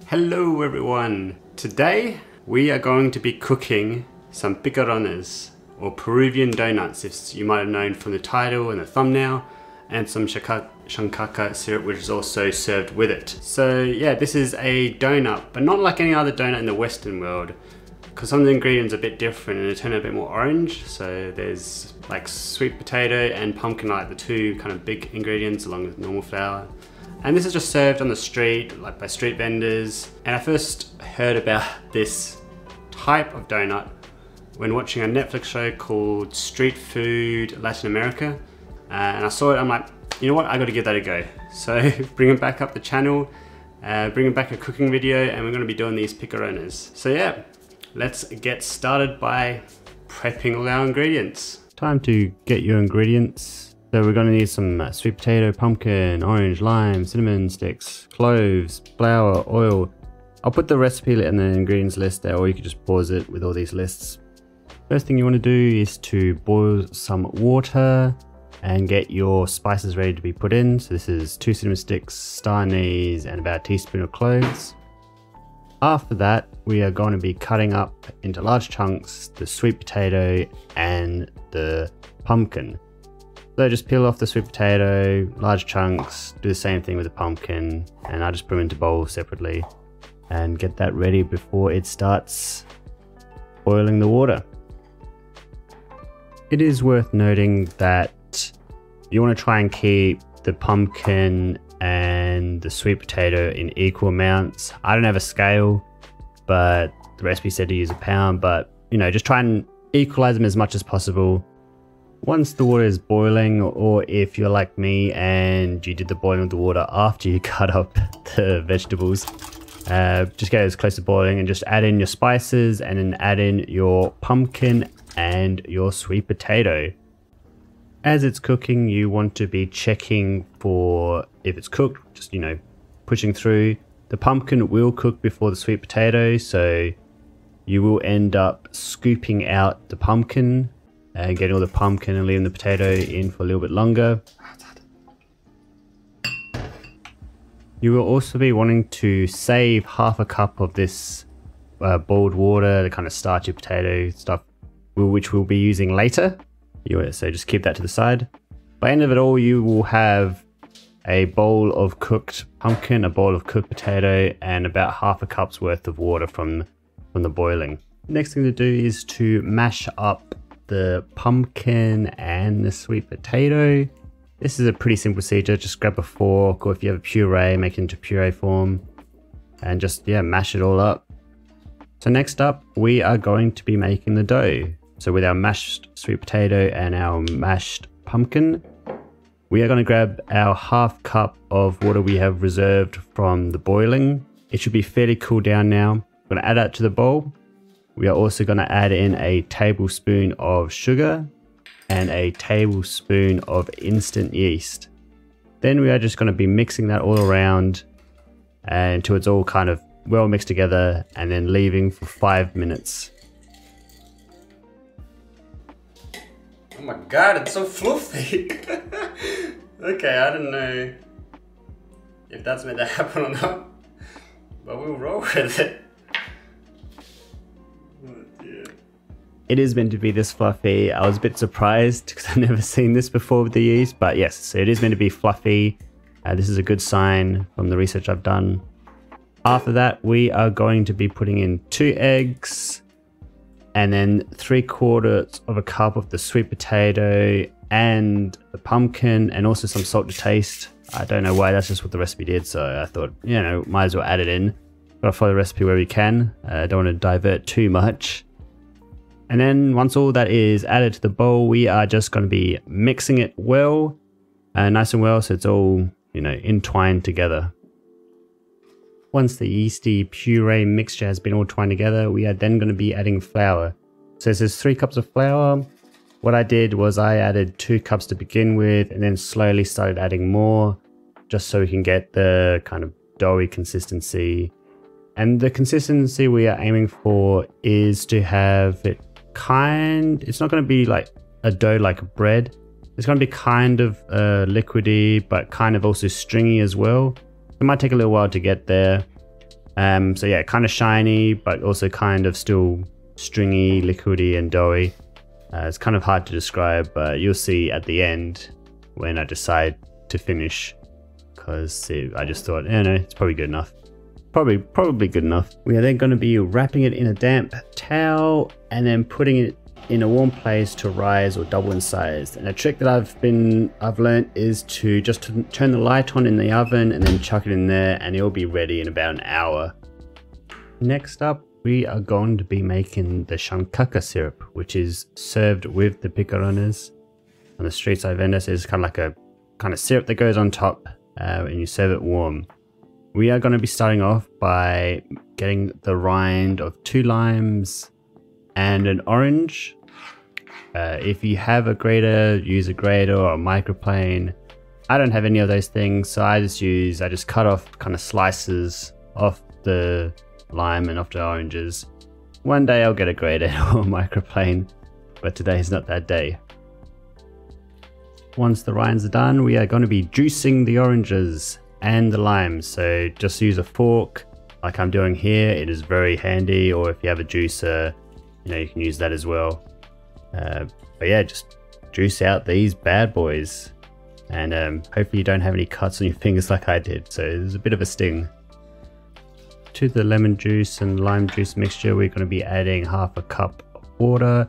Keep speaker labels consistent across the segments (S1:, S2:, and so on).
S1: Hello everyone! Today we are going to be cooking some picarones, or Peruvian donuts, if you might have known from the title and the thumbnail, and some Chancaca Syrup, which is also served with it. So yeah, this is a donut, but not like any other donut in the Western world, because some of the ingredients are a bit different and they turn a bit more orange. So there's like sweet potato and pumpkin, like the two kind of big ingredients, along with normal flour. And this is just served on the street, like by street vendors. And I first heard about this type of donut when watching a Netflix show called Street Food Latin America. And I saw it, I'm like, you know what, I gotta give that a go. So bringing back up the channel, bringing back a cooking video, and we're gonna be doing these picarones. So yeah, let's get started by prepping all our ingredients. Time to get your ingredients. So we're gonna need some sweet potato, pumpkin, orange, lime, cinnamon sticks, cloves, flour, oil. I'll put the recipe and the ingredients list there, or you can just pause it with all these lists. First thing you wanna do is to boil some water and get your spices ready to be put in. So this is 2 cinnamon sticks, star anise, and about a teaspoon of cloves. After that, we are going to be cutting up into large chunks the sweet potato and the pumpkin. So just peel off the sweet potato, large chunks, do the same thing with the pumpkin, and I just put them into bowls separately and get that ready before it starts boiling the water. It is worth noting that you want to try and keep the pumpkin and the sweet potato in equal amounts. I don't have a scale, but the recipe said to use a pound, but you know, just try and equalize them as much as possible. Once the water is boiling, or if you're like me and you did the boiling of the water after you cut up the vegetables, just get as close to boiling and just add in your spices and then add in your pumpkin and your sweet potato. As it's cooking, you want to be checking for if it's cooked, just, you know, pushing through. The pumpkin will cook before the sweet potato, so you will end up scooping out the pumpkin and getting all the pumpkin and leaving the potato in for a little bit longer. You will also be wanting to save half a cup of this boiled water, the kind of starchy potato stuff, which we'll be using later. So just keep that to the side. By the end of it all, you will have a bowl of cooked pumpkin, a bowl of cooked potato, and about half a cup's worth of water from the boiling. Next thing to do is to mash up the pumpkin and the sweet potato. This is a pretty simple procedure. Just grab a fork, or if you have a puree, make it into puree form, and just, yeah, mash it all up. So next up, we are going to be making the dough. So with our mashed sweet potato and our mashed pumpkin, we are going to grab our half cup of water we have reserved from the boiling. It should be fairly cool down now. We're going to add that to the bowl. We are also going to add in a tablespoon of sugar and a tablespoon of instant yeast. Then we are just going to be mixing that all around until it's all kind of well mixed together, and then leaving for 5 minutes. Oh my god, it's so fluffy! Okay, I don't know if that's meant to happen or not, but we'll roll with it. Oh dear. It is meant to be this fluffy. I was a bit surprised because I've never seen this before with the yeast, but yes, so it is meant to be fluffy. This is a good sign from the research I've done. After that, we are going to be putting in 2 eggs, and then 3/4 of a cup of the sweet potato and the pumpkin, and also some salt to taste. I don't know why, that's just what the recipe did, so I thought, you know, might as well add it in. Gotta follow the recipe where we can. Don't want to divert too much. And then once all that is added to the bowl, we are just going to be mixing it well, nice and well, so it's all, you know, entwined together. Once the yeasty puree mixture has been all twined together, we are then going to be adding flour. So this is 3 cups of flour. What I did was I added 2 cups to begin with, and then slowly started adding more, just so we can get the kind of doughy consistency. And the consistency we are aiming for is to have it it's not going to be like a dough like bread. It's going to be kind of liquidy, but kind of also stringy as well. It might take a little while to get there. So yeah, kind of shiny, but also kind of still stringy, liquidy, and doughy. It's kind of hard to describe, but you'll see at the end when I decide to finish, because I just thought, no, it's probably good enough. Probably good enough. We are then going to be wrapping it in a damp towel and then putting it in a warm place to rise or double in size. And a trick that I've learned is to just turn the light on in the oven and then chuck it in there, and it'll be ready in about an hour. Next up, we are going to be making the Chancaca syrup, which is served with the picarones. On the street side vendor says it's kind of like a kind of syrup that goes on top, and you serve it warm. We are going to be starting off by getting the rind of 2 limes and an orange. If you have a grater, use a grater or a microplane. I don't have any of those things, so I just cut off kind of slices off the lime and off the oranges. One day I'll get a grater or a microplane, but today is not that day. Once the rinds are done, we are going to be juicing the oranges and the limes. So just use a fork like I'm doing here. It is very handy, or if you have a juicer, you can use that as well. But yeah, just juice out these bad boys, and hopefully you don't have any cuts on your fingers like I did, so there's a bit of a sting. To the lemon juice and lime juice mixture, we're going to be adding half a cup of water,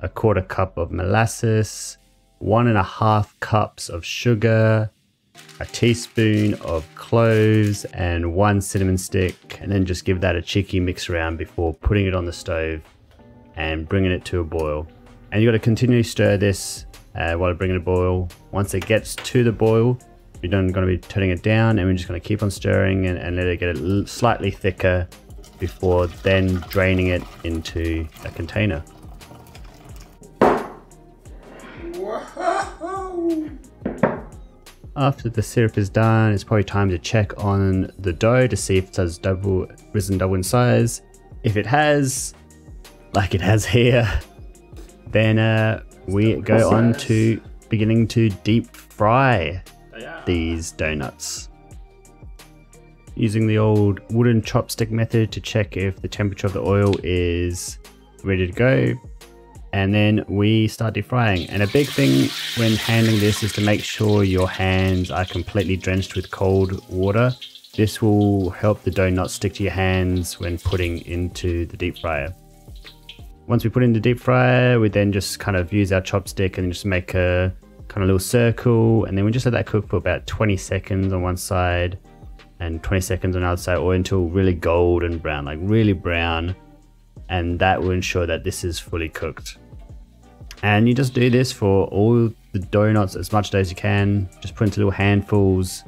S1: a 1/4 cup of molasses, 1.5 cups of sugar, a teaspoon of cloves, and 1 cinnamon stick, and then just give that a cheeky mix around before putting it on the stove and bringing it to a boil. And you got to continually stir this while bringing it to boil. Once it gets to the boil, we're then going to be turning it down, and we're just going to keep on stirring and let it get slightly thicker before then draining it into a container. After the syrup is done, it's probably time to check on the dough to see if it has risen double in size. If it has, like it has here, then we go on to beginning to deep fry these donuts. Using the old wooden chopstick method to check if the temperature of the oil is ready to go. And then we start deep frying. And a big thing when handling this is to make sure your hands are completely drenched with cold water. This will help the dough not stick to your hands when putting into the deep fryer. Once we put it in the deep fryer, we then just kind of use our chopstick and just make a kind of little circle, and then we just let that cook for about 20 seconds on one side and 20 seconds on the other side, or until really golden brown, like really brown, and that will ensure that this is fully cooked. And you just do this for all the donuts as much as you can. Just put into little handfuls,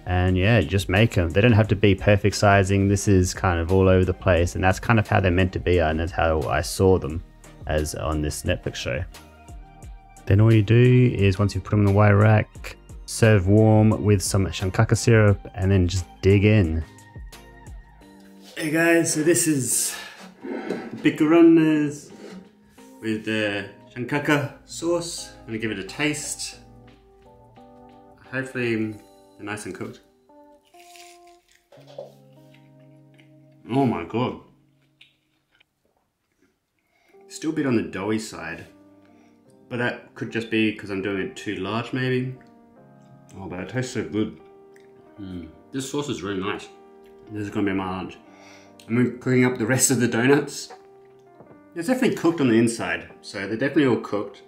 S1: and yeah, just make them. They don't have to be perfect sizing. This is kind of all over the place, and that's kind of how they're meant to be, and that's how I saw them as on this Netflix show. Then all you do is, once you put them in the wire rack, serve warm with some Chancaca syrup, and then just dig in. Hey guys, so this is picarones with the Chancaca sauce. I'm gonna give it a taste. Hopefully they're nice and cooked. Oh my god. Still a bit on the doughy side, but that could just be because I'm doing it too large maybe. Oh, but it tastes so good. This sauce is really nice. This is gonna be my lunch. I'm cooking up the rest of the donuts. It's definitely cooked on the inside, so they're definitely all cooked.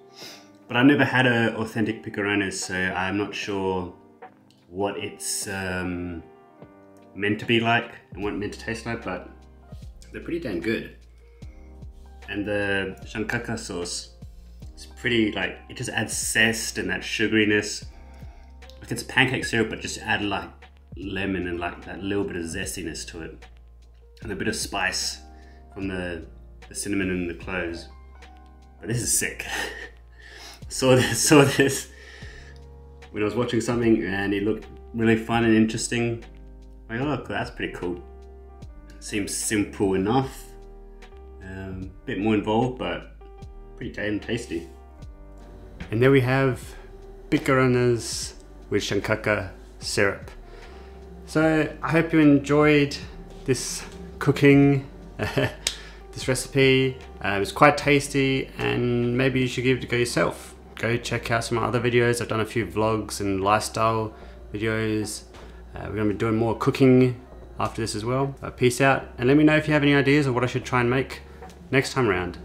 S1: But I've never had an authentic picarones, so I'm not sure what it's meant to be like and what it's meant to taste like, but they're pretty damn good. And the Chancaca sauce is pretty, like, it just adds zest and that sugariness. Like it's pancake syrup, but just add like lemon and like that little bit of zestiness to it. And a bit of spice from the cinnamon and the cloves. But this is sick. saw this when I was watching something and it looked really fun and interesting. Like, oh look, that's pretty cool. Seems simple enough. A bit more involved, but pretty damn tasty. And there we have picarones with Chancaca syrup. So I hope you enjoyed this cooking, this recipe. It was quite tasty, and maybe you should give it a go yourself. Go check out some other videos. I've done a few vlogs and lifestyle videos. We're going to be doing more cooking after this as well. Peace out, and let me know if you have any ideas of what I should try and make next time around.